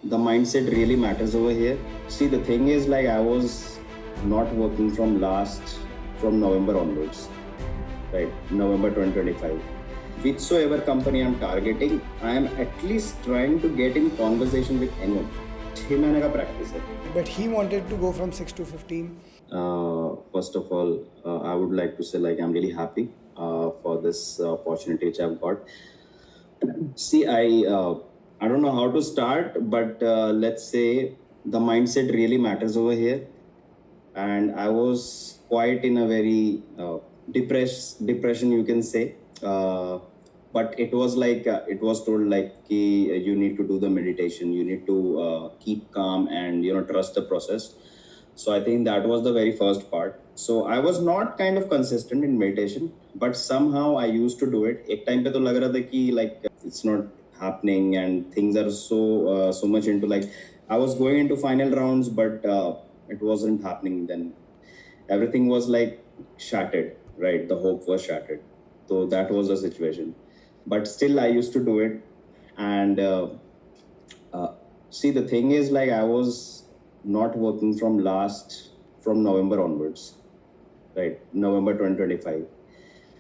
the mindset really matters over here. See, the thing is, like, I was not working from November onwards, right? November 2025. Whichsoever company I'm targeting, I am at least trying to get in conversation with anyone. 6 महीने का practice है. But he wanted to go from 6 to 15. First of all, I would like to say, like, I'm really happy for this opportunity which I've got. See, I don't know how to start, but let's say the mindset really matters over here. And I was quite in a very depression, you can say. But it was like it was told like you need to do the meditation, you need to keep calm and trust the process. So I think that was the very first part. So I was not kind of consistent in meditation, but somehow I used to do it. एक time पे तो लग रहा था कि like it's not happening and things are so much into like I was going into final rounds, but it wasn't happening. Then everything was like shattered, right? The hope was shattered. So that was the situation. But still, I used to do it. And see, the thing is, like, I was not working from November onwards, right? November 2025.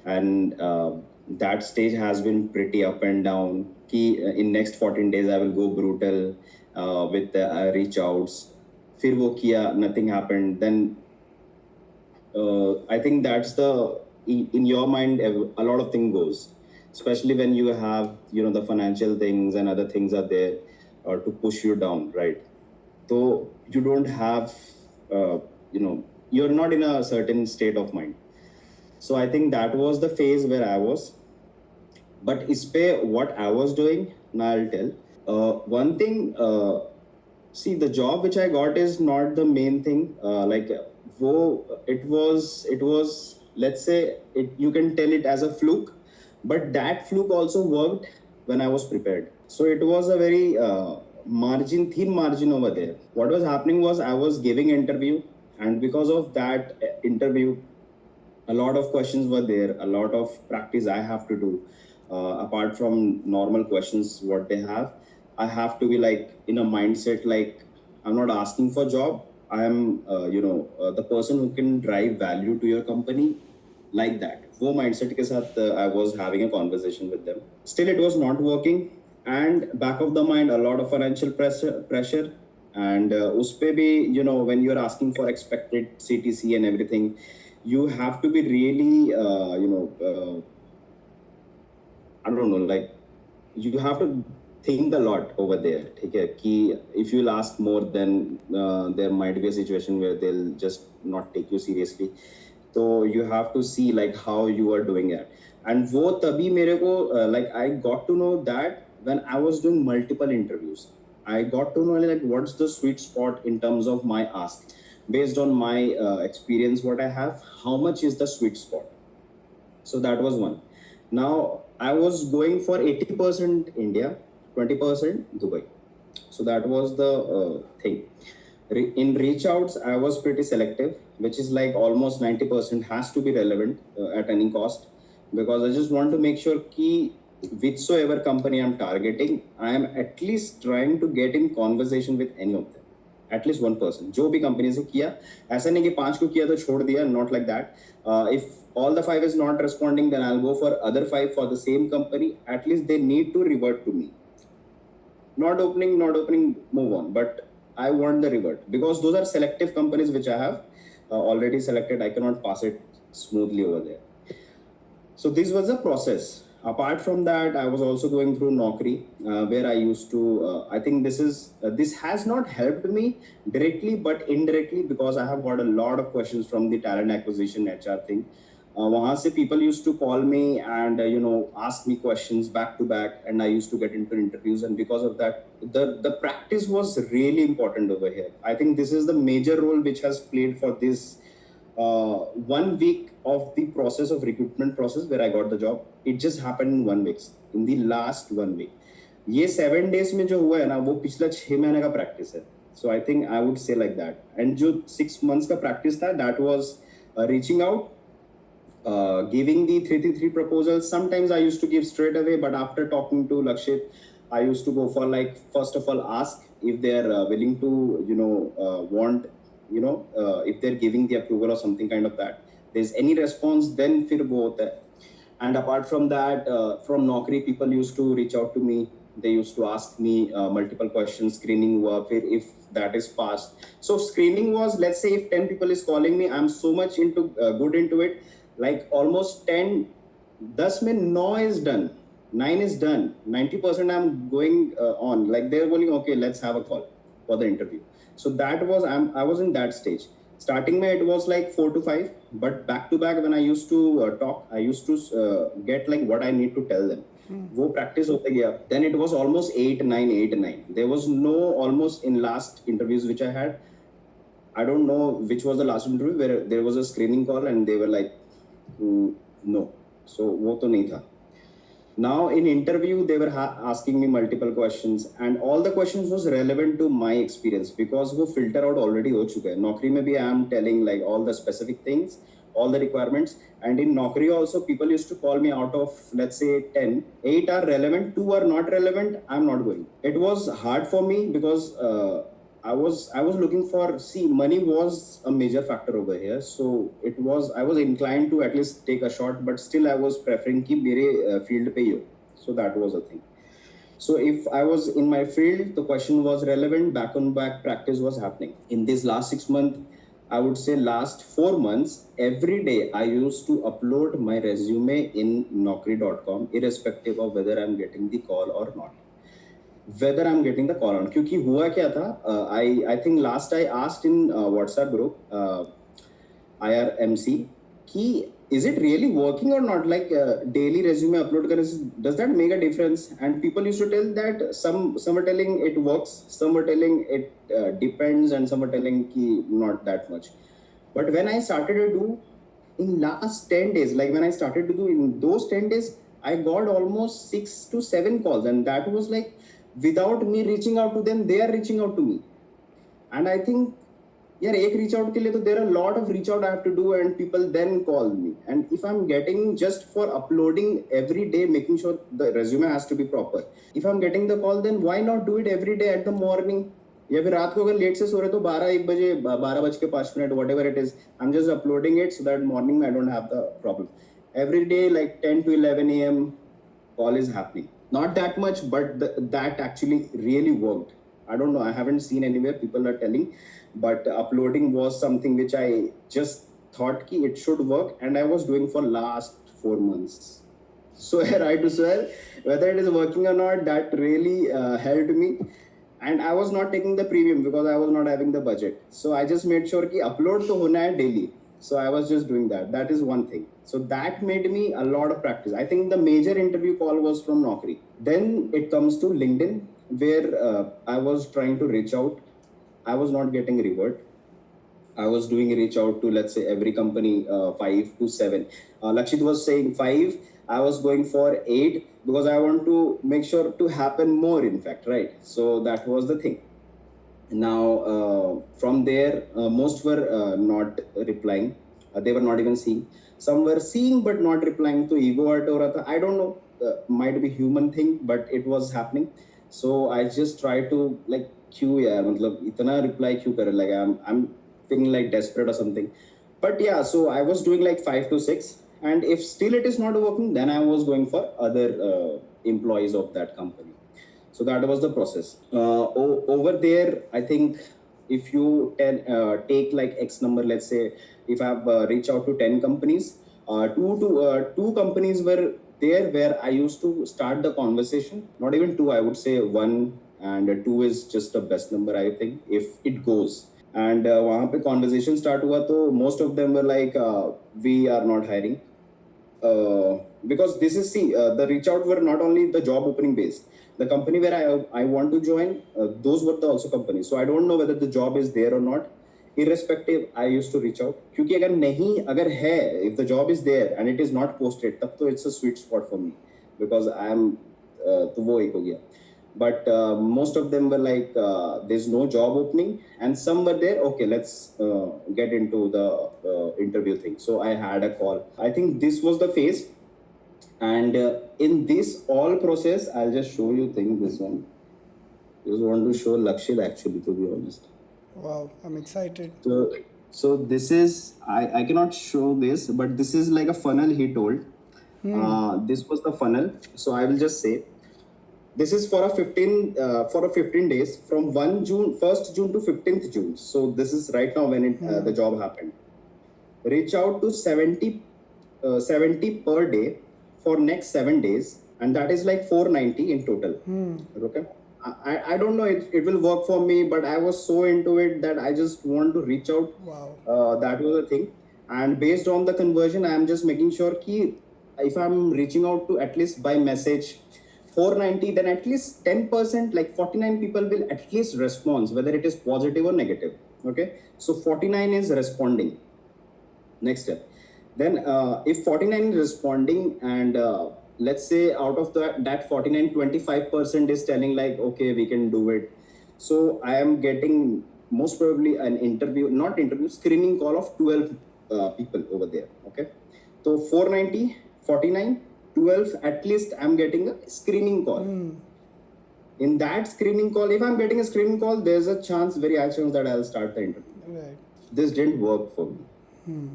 And that stage has been pretty up and down. In next 14 days, I will go brutal with the reach outs. फिर वो किया, nothing happened. Then I think that's in your mind a lot of things goes, especially when you have the financial things and other things are there to push you down, right? So you don't have you're not in a certain state of mind. So I think that was the phase where I was. But ispe what I was doing, now I'll tell. One thing, see, the job which I got is not the main thing. It was, let's say, you can tell it as a fluke, but that fluke also worked when I was prepared. So it was a very thin margin over there. What was happening was I was giving interview, and because of that interview, a lot of questions were there, a lot of practice I have to do. Apart from normal questions, what they have, I have to be like in a mindset like I'm not asking for job. I am, the person who can drive value to your company, like that. वो mindset के साथ I was having a conversation with them. Still, it was not working, and back of the mind, a lot of financial pressure, and उस पे भी when you're asking for expected CTC and everything, you have to be really I don't know, like you have to think a lot over there. Okay, if you'll ask more, then there might be a situation where they'll just not take you seriously. So you have to see like how you are doing it. And वो तभी मेरे को like I got to know that when I was doing multiple interviews, I got to know like what's the sweet spot in terms of my ask. Based on my experience, what I have, how much is the sweet spot? So that was one. Now I was going for 80% India, 20% Dubai. So that was the thing. In reach outs, I was pretty selective, which is like almost 90% has to be relevant at any cost, because I just want to make sure कि whichsoever company I'm targeting, I am at least trying to get in conversation with any of them. At least one person. जो भी company से किया, ऐसा नहीं कि 5 को किया तो छोड़ दिया, not like that. If all the 5 is not responding, then I'll go for other 5 for the same company. At least they need to revert to me. Not opening, move on. But I want the revert, because those are selective companies which I have already selected. I cannot pass it smoothly over there. So this was the process. Apart from that, I was also going through Naukri, where I used to. I think this has not helped me directly, but indirectly, because I have got a lot of questions from the talent acquisition HR thing. वहाँ से people used to call me and ask me questions back to back, and I used to get into interviews, and because of that, the practice was really important over here. I think this is the major role which has played for this 1 week of the process of recruitment process where I got the job. It just happened in 1 week, in the last 1 week. ये 7 days में जो हुआ है ना, वो पिछला 6 महीने का practice है. So I think I would say like that. And जो 6 months का practice था, that was reaching out, giving the 333 proposals. Sometimes I used to give straight away, but after talking to Lakshit, I used to go for like, first of all, ask if they are willing to want if they're giving the approval or something kind of that, there's any response, then फिर वो होता है. And apart from that, from Naukri, people used to reach out to me. They used to ask me multiple questions. Screening हुआ, फिर if that is passed. So screening was, let's say if 10 people is calling me, I'm so much into good into it. Like almost 10, 10 में 9 is done. 9 is done. 90% I'm going on. Like they're going, okay, let's have a call for the interview. So that was, I was in that stage. Starting में it was like 4 to 5, but back to back when I used to talk, I used to get like what I need to tell them. वो practice होता गया. Then it was almost 8, 9, 8, 9. There was no, almost in last interviews which I had, I don't know which was the last interview where there was a screening call and they were like, no. So वो तो नहीं था. Now in interview they were asking me multiple questions and all the questions was relevant to my experience because वो filter out already हो चुका है. Naukri में भी I am telling like all the specific things, all the requirements, and in Naukri also people used to call me out of let's say 10, 8 are relevant, 2 are not relevant, I'm not going. It was hard for me because I was looking for, see, money was a major factor over here, so I was inclined to at least take a shot, but still I was preferring कि मेरे field पे ही हो. So that was a thing. So if I was in my field, the question was relevant, back on back practice was happening. In this last 6 months, I would say last 4 months, every day I used to upload my resume in Naukri.com, irrespective of whether I'm getting the call or not. Whether I'm getting the call on. क्योंकि हुआ क्या था, I think last I asked in WhatsApp group, IRMC, कि is it really working or not? Like daily resume upload करने से does that make a difference? And people used to tell that some are telling it works, some are telling it depends, and some are telling कि not that much. But when I started to do in last 10 days, like when I started to do in those 10 days, I got almost 6 to 7 calls, and that was like without me reaching out to them, they are reaching out to me. And I think, यार एक reach out के लिए तो there are a lot of reach out I have to do, and people then call me. And if I'm getting just for uploading every day, making sure the resume has to be proper, if I'm getting the call, then why not do it every day at the morning? या फिर रात को अगर late से सो रहे तो 12-1 बजे 12:05 whatever it is, I'm just uploading it so that morning I don't have the problem. Every day like 10 to 11 a.m. call is happening. Not that much, but that actually really worked. I don't know, I haven't seen anywhere people are telling, but uploading was something which I just thought ki it should work, and I was doing for last 4 months. Swear, I to swear, whether it is working or not, that really helped me. And I was not taking the premium because I was not having the budget. So I just made sure ki upload to hona hai daily. So I was just doing that. That is one thing. So that made me a lot of practice. I think the major interview call was from Naukri. Then it comes to LinkedIn, where I was trying to reach out. I was not getting reward. I was doing reach out to, let's say, every company 5 to 7. Lakshit was saying 5. I was going for 8 because I want to make sure to happen more, in fact, right? So that was the thing. Now from there, most were not replying. They were not even seeing. Some were seeing but not replying. So ego hurt ho raha tha. I don't know, might be human thing, but it was happening. So I just try to like, क्यों यार, मतलब इतना reply क्यों करे, like I'm feeling like desperate or something. But yeah, so I was doing like 5 to 6, and if still it is not working, then I was going for other employees of that company. So that was the process. Over there, I think if you take like X number, let's say if I've reached out to 10 companies, two companies were there where I used to start the conversation. Not even two, I would say 1, and 2 is just the best number, I think, if it goes. And वहाँ पे conversation start हुआ तो most of them were like, we are not hiring. Because this is, see, the reach out were not only the job opening based. The company where I want to join, those were the also companies. So I don't know whether the job is there or not. Irrespective, I used to reach out. क्योंकि अगर नहीं, अगर है, if the job is there and it is not posted, तब तो it's a sweet spot for me because I am तो वो एक हो गया. But most of them were like, there's no job opening, and some were there, okay, let's get into the interview thing. So I had a call. I think this was the phase. And in this all process, I'll just show you this one. Just want to show Lakshit actually, to be honest. Wow, I'm excited. So this is, I cannot show this, but this is like a funnel he told. This was the funnel. So I will just say this is for a 15 days from 1st June to 15th June. So this is right now when the job happened. Reach out to 70 per day for next 7 days, and that is like 490 in total. Okay. I don't know it will work for me, but I was so into it that I just want to reach out. Wow. That was the thing. And based on the conversion, I am just making sure ki if I'm reaching out to at least by message 490, then at least 10%, like 49 people will at least respond, whether it is positive or negative. Okay. So 49 is responding. Next step. Then if 49 is responding, and let's say out of that 49, 25% is telling like, okay, we can do it. So I am getting most probably an interview, not interview, screening call of 12 people over there. Okay. So 490, 49, 12, at least I'm getting a screening call. In that screening call, if I'm getting a screening call, there's a chance, very high chance that I'll start the interview. Right. This didn't work for me.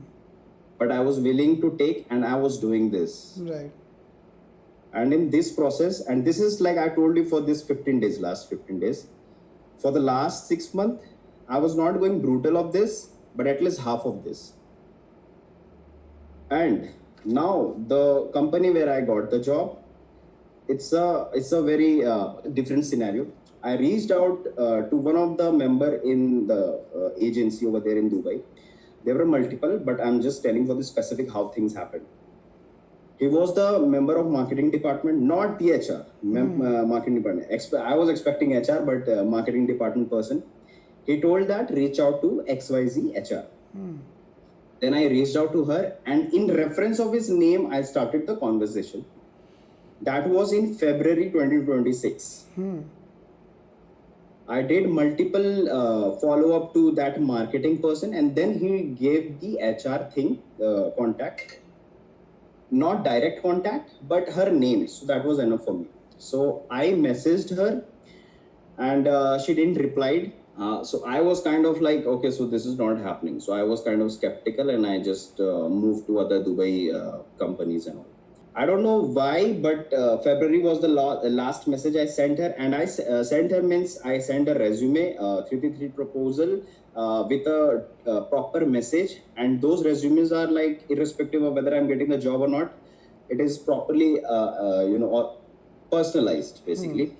But I was willing to take, and I was doing this. Right. And in this process, and this is like I told you, for this 15 days, last 15 days, for the last 6 months, I was not going brutal of this, but at least half of this. And now the company where I got the job, it's a very different scenario. I reached out to one of the member in the agency over there in Dubai. There were multiple, but I'm just telling for the specific how things happened. He was the member of marketing department, not the HR, marketing department. I was expecting HR, but marketing department person. He told that reach out to XYZ HR. Then I reached out to her, and in reference of his name, I started the conversation. That was in February 2026. I did multiple follow-up to that marketing person, and then he gave the HR thing, contact. Not direct contact, but her name. So that was enough for me. So I messaged her, and she didn't reply. So I was kind of like, okay, so this is not happening. So I was kind of skeptical, and I just moved to other Dubai companies and all. I don't know why, but February was the last message I sent her, and I sent her means I sent a resume, 333 proposal with a proper message, and those resumes are like irrespective of whether I'm getting the job or not, it is properly personalized basically.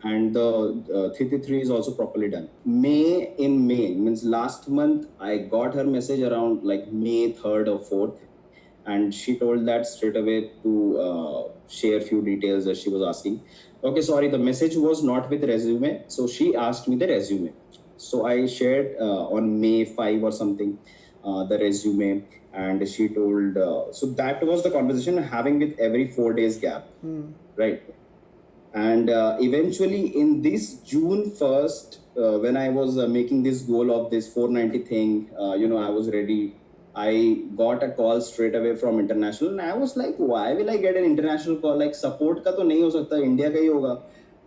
And the 333 is also properly done. In May means last month, I got her message around like May 3rd or 4th, and she told that straight away to share few details that she was asking. Okay, sorry, the message was not with resume, so she asked me the resume. So I shared on May 5 or something the resume, and she told. So that was the conversation having with every 4 days gap, right? And eventually in this June 1st, when I was making this goal of this 490 thing, I was ready. I got a call straight away from international, and I was like, why will I get an international call? Like support ka to nahi ho sakta, India ka hi hoga.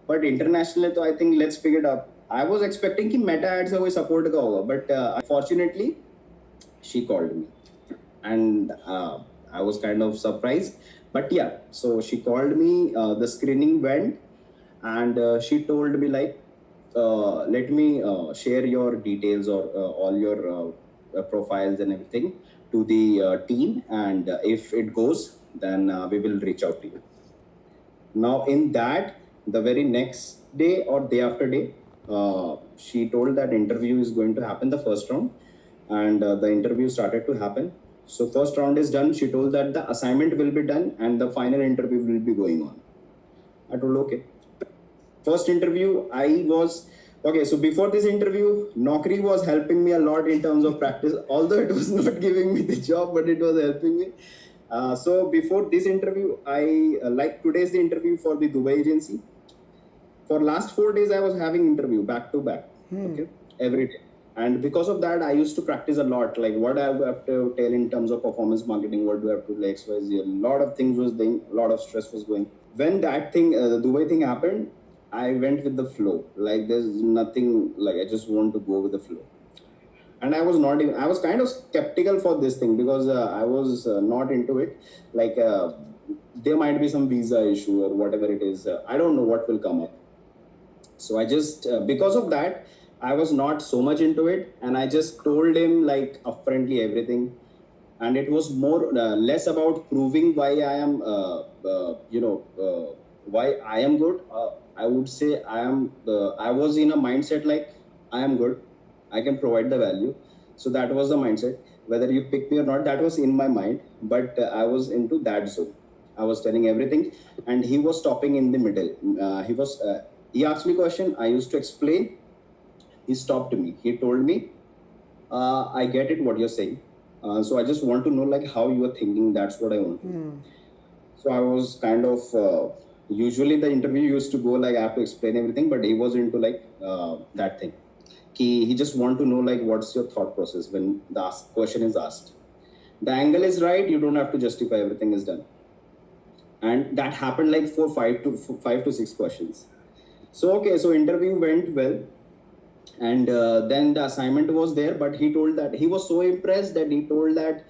But international hai, I think let's pick it up. I was expecting कि Meta ads से कोई support का होगा, but unfortunately she called me, and I was kind of surprised. But yeah, so she called me. The screening went, and she told me like, let me share your details or all your profiles and everything to the team, and if it goes, then we will reach out to you. Now, in that, the very next day or day after day, she told that interview is going to happen, the first round, and the interview started to happen. So first round is done. She told that the assignment will be done and the final interview will be going on. I told okay. First interview, I was okay. So before this interview, Naukri was helping me a lot in terms of practice, although it was not giving me the job, but it was helping me. So before this interview, I like today's the interview for the Dubai agency. For last 4 days, I was having interview back to back, okay, every day. And because of that, I used to practice a lot, like what I have to tell in terms of performance marketing, what do I have to like XYZ. A lot of things was going, a lot of stress was going. When that thing, the Dubai thing happened, I went with the flow. Like there's nothing, like I just want to go with the flow. And I was not even, I was kind of skeptical for this thing because I was not into it. Like there might be some visa issue or whatever it is. I don't know what will come up. So I just because of that, I was not so much into it, and I just told him like upfrontly everything. And it was more less about proving why I am why I am good. I would say I was in a mindset like I am good, I can provide the value. So that was the mindset. Whether you pick me or not, that was in my mind, but I was into that zone. I was telling everything, and he was stopping in the middle. He asked me a question, I used to explain. He stopped me. He told me, I get it what you're saying. So I just want to know like how you are thinking. That's what I want. So I was kind of usually the interview used to go like I have to explain everything, but he was into like that thing. He just want to know like what's your thought process when the question is asked. The angle is right. You don't have to justify. Everything is done. And that happened like for 5 to 6 questions. So okay, so interview went well, and then the assignment was there, but he told that he was so impressed that he told that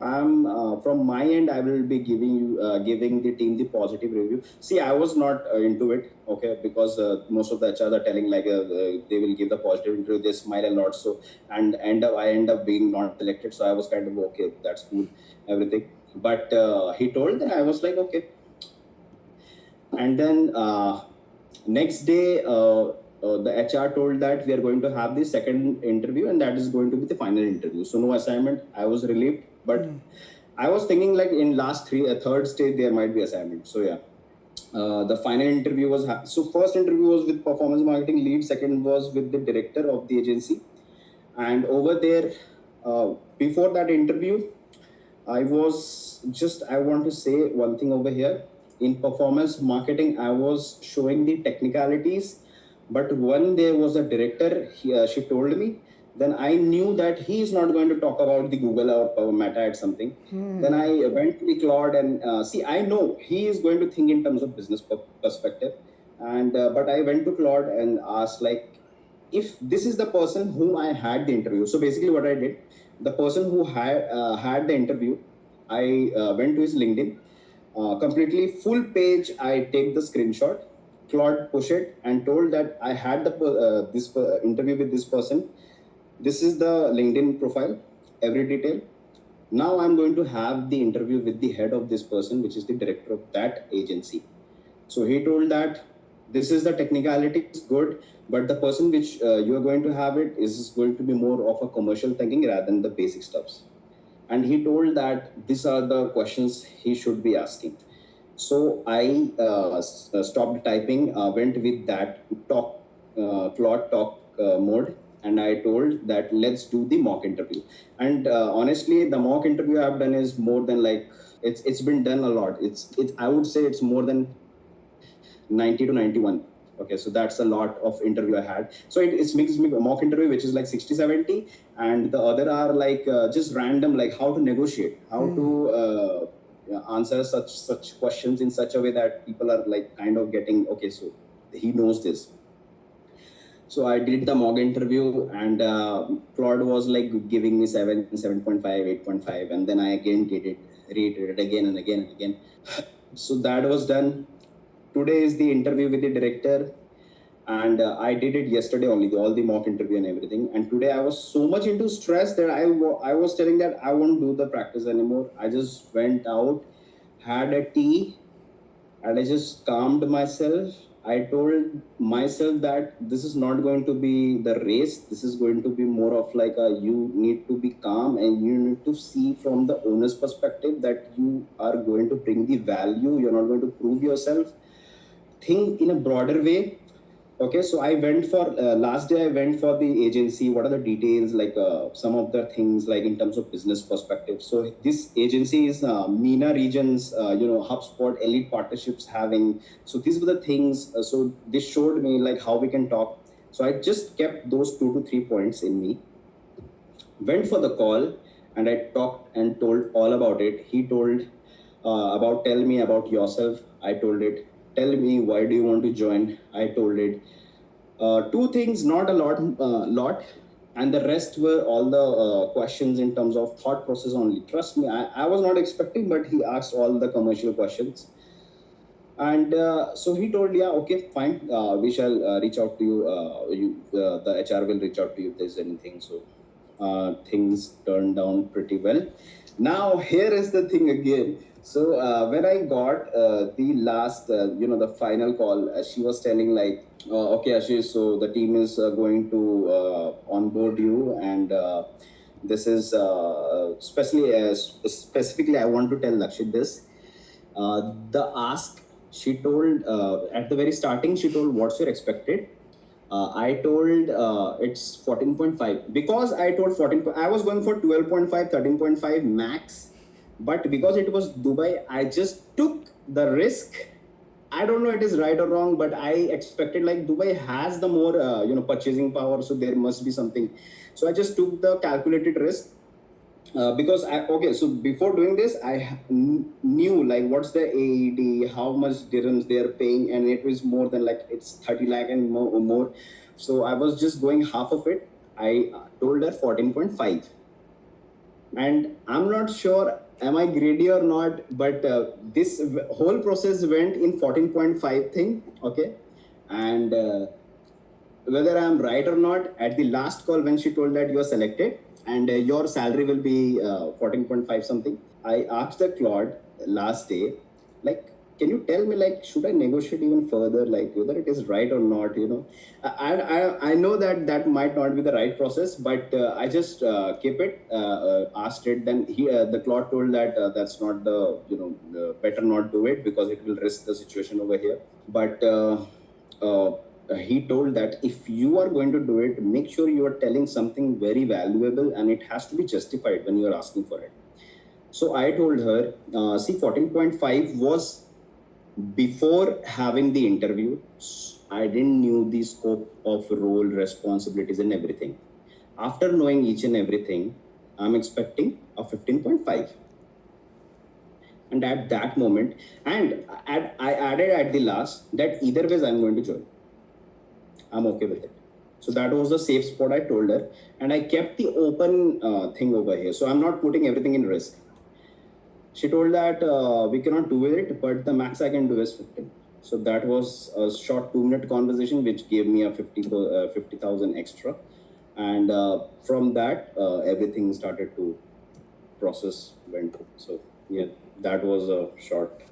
I'm from my end I will be giving the team the positive review. See, I was not into it, okay, because most of the HRs are telling like they will give the positive interview, they smile a lot. So and I end up being not selected. So I was kind of okay, that's cool, everything. But he told that, I was like okay. And then next day, the HR told that we are going to have the second interview, and that is going to be the final interview. So no assignment. I was relieved, but I was thinking like in last third stage there might be assignment. So yeah. The final interview was so first interview was with performance marketing lead, second was with the director of the agency. And over there, before that interview, I want to say one thing over here. In performance marketing, I was showing the technicalities, but when there was a director, she told me, then I knew that he is not going to talk about the Google or Meta at something. Then I went to the Claude and see, I know he is going to think in terms of business perspective. And but I went to Claude and asked like, if this is the person whom I had the interview. So basically, what I did, the person who had the interview, I went to his LinkedIn, completely full page. I take the screenshot, Claude push it, and told that I had the this interview with this person. This is the LinkedIn profile, every detail. Now I'm going to have the interview with the head of this person, which is the director of that agency. So he told that this is the technicality is good, but the person which you are going to have it is going to be more of a commercial thinking rather than the basic stuffs. And he told that these are the questions he should be asking. So I stopped typing, went with that Claude talk mode, and I told that let's do the mock interview. And honestly, the mock interview I've done is more than like it's been done a lot. It's I would say it's more than 90 to 91. Okay, so that's a lot of interview I had. So it's mixed mock interview, which is like 60, 70, and the other are like just random, like how to negotiate, how to answer such questions in such a way that people are like kind of getting okay, so he knows this. So I did the mock interview, and Claude was like giving me 7.5, 8.5, and then I again did it, reiterated again and again and again. So that was done. Today is the interview with the director, and I did it yesterday only, all the mock interview and everything. And today I was so much into stress that I was telling that I won't do the practice anymore. I just went out, had a tea, and I just calmed myself. I told myself that this is not going to be the race. This is going to be more of like you need to be calm, and you need to see from the owner's perspective that you are going to bring the value. You're not going to prove yourself. Think in a broader way. Okay, so I went for last day. I went for the agency. What are the details? Like some of the things, like in terms of business perspective. So this agency is MENA regions. HubSpot elite partnerships having. So these were the things. So this showed me like how we can talk. So I just kept those 2 to 3 points in me. Went for the call, and I talked and told all about it. He told about tell me about yourself. I told it. tell me, why do you want to join? I told it. Two things, not a lot, and the rest were all the questions in terms of thought process only. Trust me, I was not expecting, but he asked all the commercial questions. And so he told, yeah, okay, fine. We shall reach out to you. The HR will reach out to you if there's anything. So things turned down pretty well. Now here is the thing again. So when I got the last, the final call, she was telling like, okay, Ashish, so the team is going to onboard you, and this is specifically I want to tell Lakshit this. The ask, she told at the very starting, she told, what's your expected? I told it's 14.5, because I told 14. I was going for 12.5, 13.5 max, but because it was Dubai, I just took the risk. I don't know it is right or wrong, but I expected like Dubai has the more purchasing power, so there must be something. So I just took the calculated risk. Because so before doing this, I knew like what's the AED, how much dirhams they are paying, and it was more than like it's 30 lakh and more. So I was just going half of it. I told her 14.5, and I'm not sure am I greedy or not, but this whole process went in 14.5 thing, okay, and. Whether I'm right or not, at the last call when she told that you are selected and your salary will be 14.5 something, I asked the Claude last day, like, can you tell me, like, should I negotiate even further, like whether it is right or not? I know that that might not be the right process, but I just keep it, asked it. Then the Claude told that that's not the, better not do it because it will risk the situation over here. But he told that if you are going to do it, make sure you are telling something very valuable and it has to be justified when you are asking for it. So I told her, see, 14.5 was before having the interview. I didn't knew the scope of role, responsibilities, and everything. After knowing each and everything, I'm expecting a 15.5. And at that moment, and I added at the last that either ways I'm going to join. I'm okay with it. So that was the safe spot I told her, and I kept the open thing over here. So I'm not putting everything in risk. She told that we cannot do it, but the max I can do is 15. So that was a short 2-minute conversation, which gave me a 50,000 extra. And from that, everything started to process went. So yeah, that was a short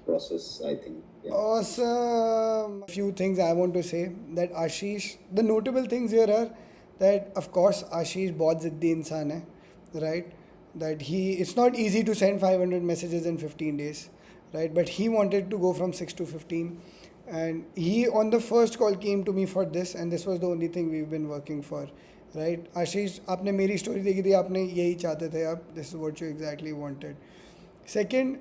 process, I think. Yeah. Awesome. Few things I want to say that Ashish, the notable things here are that of course Ashish बहुत जिद्दी इंसान है, right? That it's not easy to send 500 messages in 15 days, right? But he wanted to go from 6 to 15, and he on the first call came to me for this, and this was the only thing we've been working for, right? Ashish, आपने मेरी story देखी थी, आपने यही चाहते थे आप, this is what you exactly wanted. Second,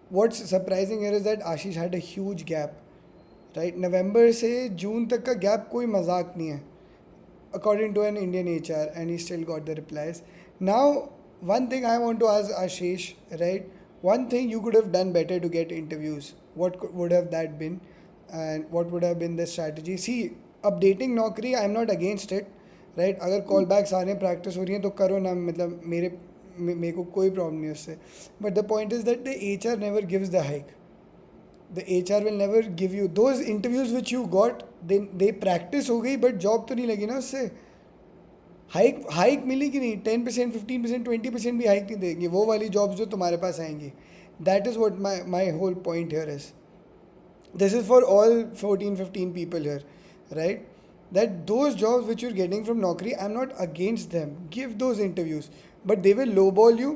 what's surprising here is that Ashish had a huge gap, right? November से June तक का gap कोई मजाक नहीं है, according to an Indian HR, and he still got the replies. Now, one thing I want to ask Ashish, right? One thing you could have done better to get interviews. Would have that been, and what would have been the strategy? See, updating नौकरी, I'm not against it, right? अगर call backs आ रहे हैं, practice हो रही है तो करो ना, मतलब मेरे को कोई प्रॉब्लम नहीं उससे. But the point is that the HR never gives the hike. The HR will never give you those interviews which you got. They practice हो गई, but job तो नहीं लगी ना उससे. हाइक मिलेगी नहीं, 10%, 15%, 20% भी हाइक नहीं देंगे वो वाली जॉब्स जो तुम्हारे पास आएंगी. That is what my whole point here is. This is for all 14, 15 people here, right? That those jobs which you're getting from Naukri, I'm not against them. Give those interviews, but they will lowball you,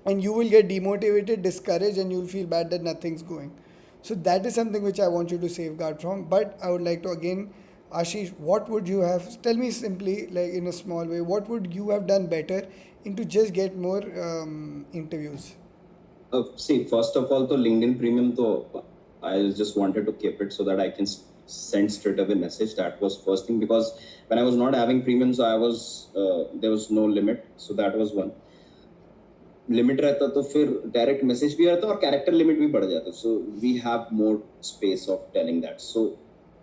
and you will get demotivated, discouraged, and you'll feel bad that nothing's going. So that is something which I want you to safeguard from. But I would like to again, Ashish, what would you have? Tell me simply, like in a small way, what would you have done better into just get more interviews? See, first of all, the LinkedIn Premium, though, I just wanted to keep it so that I can send straight away message. That was first thing, because when I was not having premium, so I was there was no limit. So that was one. Limit रहता तो फिर direct message भी रहता और character limit भी बढ़ जाता, so we have more space of telling that. So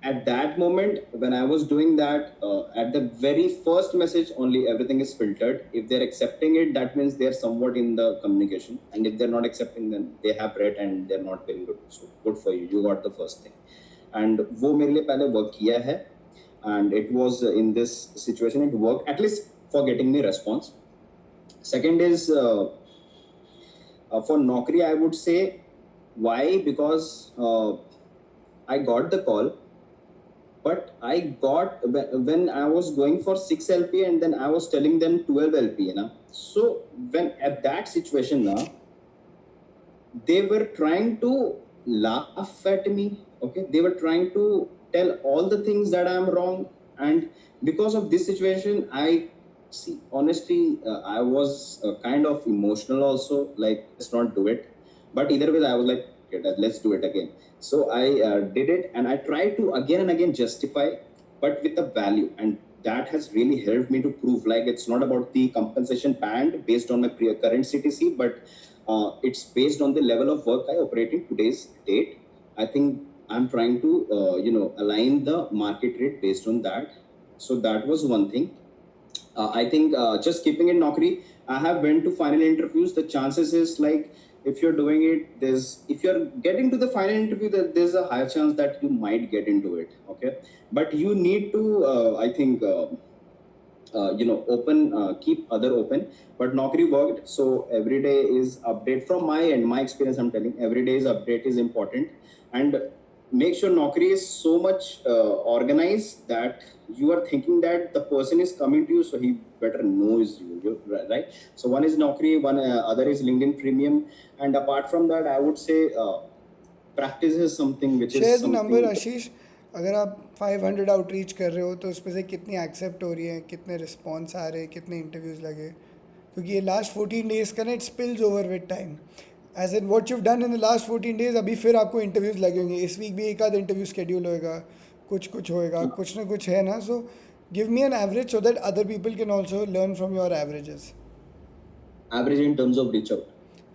at that moment when I was doing that, at the very first message only everything is filtered. If they're accepting it, that means they're somewhat in the communication, and if they're not accepting, then they have read and they're not very good. So good for you, you got the first thing. And वो मेरे लिए पहले work किया है, and it was in this situation it worked at least for getting me response. Second is for Naukri, I would say why, because I got the call, but I got when I was going for 6 LP and then I was telling them 12 LP, you know. So when at that situation now, they were trying to laugh at me. Okay, they were trying to tell all the things that I'm wrong, and because of this situation, I see honestly, I was kind of emotional also. Like, let's not do it. But either way, I was like, okay, let's do it again. So I did it, and I tried to again and again justify, but with a value, and that has really helped me to prove like it's not about the compensation band based on my current CTC, but it's based on the level of work I operate in today's date. I think I'm trying to align the market rate based on that. So that was one thing. I think just keeping in Naukri, I have went to final interviews. The chances is like if you're doing it, if you're getting to the final interview, there's a higher chance that you might get into it. Okay, but you need to I think open, keep other open. But Naukri worked, so every day is update from my end. My experience, I'm telling, every day is update is important, and make sure Naukri is so much organized that you are thinking that the person is coming to you, so he better knows you, right? So one is Naukri, one other is LinkedIn Premium, and apart from that, I would say practice is something which is share the number something. आशीष. अगर आप 500 outreach कर रहे हो तो उसमें से कितनी accept हो रही है, कितने रिस्पॉन्स आ रहे हैं, कितने इंटरव्यूज़ लगे, क्योंकि ये लास्ट 14 डेज़ का ना it spills over with time. As in what you done in the last 14 days, अभी फिर आपको इंटरव्यूज़ लगे होंगे, इस वीक भी एक आध इंटरव्यू शेड्यूल होएगा, कुछ होएगा, कुछ ना कुछ है ना. So give me an average so that other people can also learn from your averages. Average in terms of reach out.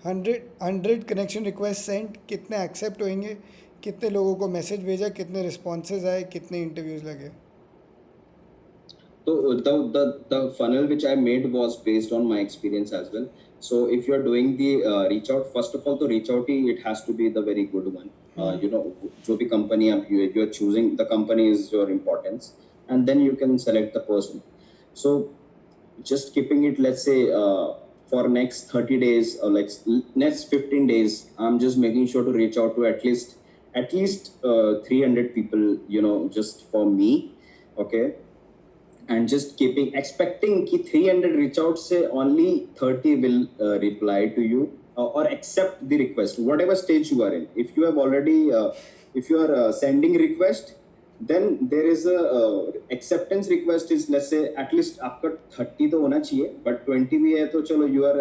100 connection request send, कितने एक्सेप्ट होंगे, कितने लोगों को मैसेज भेजा, कितने रिस्पॉन्सेज आए, कितने इंटरव्यूज़ लगे. So the funnel which I made was based on my experience as well. So if you're doing the reach out, first of all, the reach out it has to be the very good one. जो भी company you're choosing, the company is your importance, and then you can select the person. So just keeping it, let's say for next 30 days or like next 15 days, I'm just making sure to reach out to at least 300 people, just for me. Okay, and just keeping expecting कि 300 reach out से only 30 will reply to you or accept the request, whatever stage you are in. If you have already if you are sending request, then there is a acceptance request is, let's say at least आपका 30 तो होना चाहिए, but 20 भी है तो चलो you are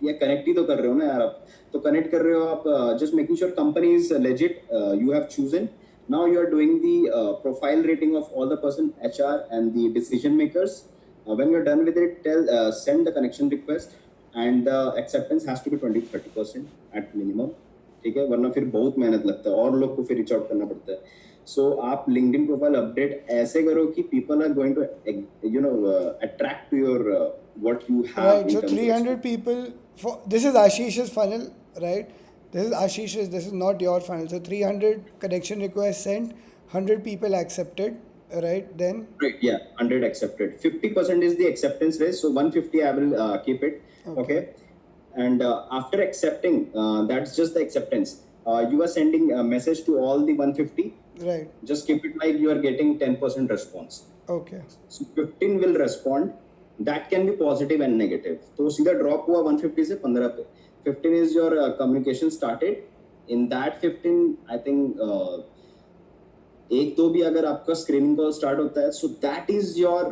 ये connect ही तो कर रहे हो ना यार, आप तो connect कर रहे हो आप, just making sure company is legit, you have chosen. Now you are doing the profile rating of all the person, HR and the decision makers. When you're done with it, send the connection request, and the acceptance has to be 20-30% at minimum. ठीक है, वरना फिर बहुत मेहनत लगता है और लोग को फिर reach out करना पड़ता है. So आप LinkedIn profile update ऐसे करो कि people are going to attract to your what you have. Right. So 300 people. This is Ashish's funnel, right? This is Ashish's. This is not your funnel. So 300 connection requests sent, 100 people accepted, right? Then. Right. Yeah. 100 accepted. 50% is the acceptance rate. So 150 I will keep it. Okay. And after accepting, that's just the acceptance. You are sending a message to all the 150. Right. Just keep it like you are getting 10% response. Okay. So 15 will respond. That can be positive and negative. तो सीधा drop हुआ 150 से 15 पे. 15 is your communication started. In that 15, I think एक तो भी अगर आपका screening call start होता है, so that is your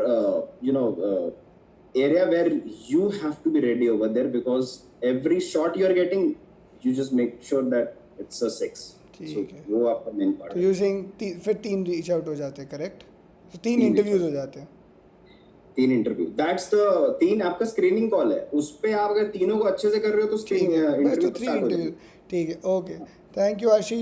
area where you have to be ready over there, because every shot you are getting, you just make sure that it's a 6. So वो आपका main part. तो using फिर 3 reach out हो जाते हैं, correct? So 3 interviews हो जाते हैं. 3 इंटरव्यू, दैट्स द 3 आपका स्क्रीनिंग कॉल है, उस पे आप अगर तीनों को अच्छे से कर रहे हो तो ठीक है, बस इंटरव्यू तो तो 3 स्टार्ट हो इंटरव्यू। जाएंगे। ठीक है, ओके। Thank you Ashish.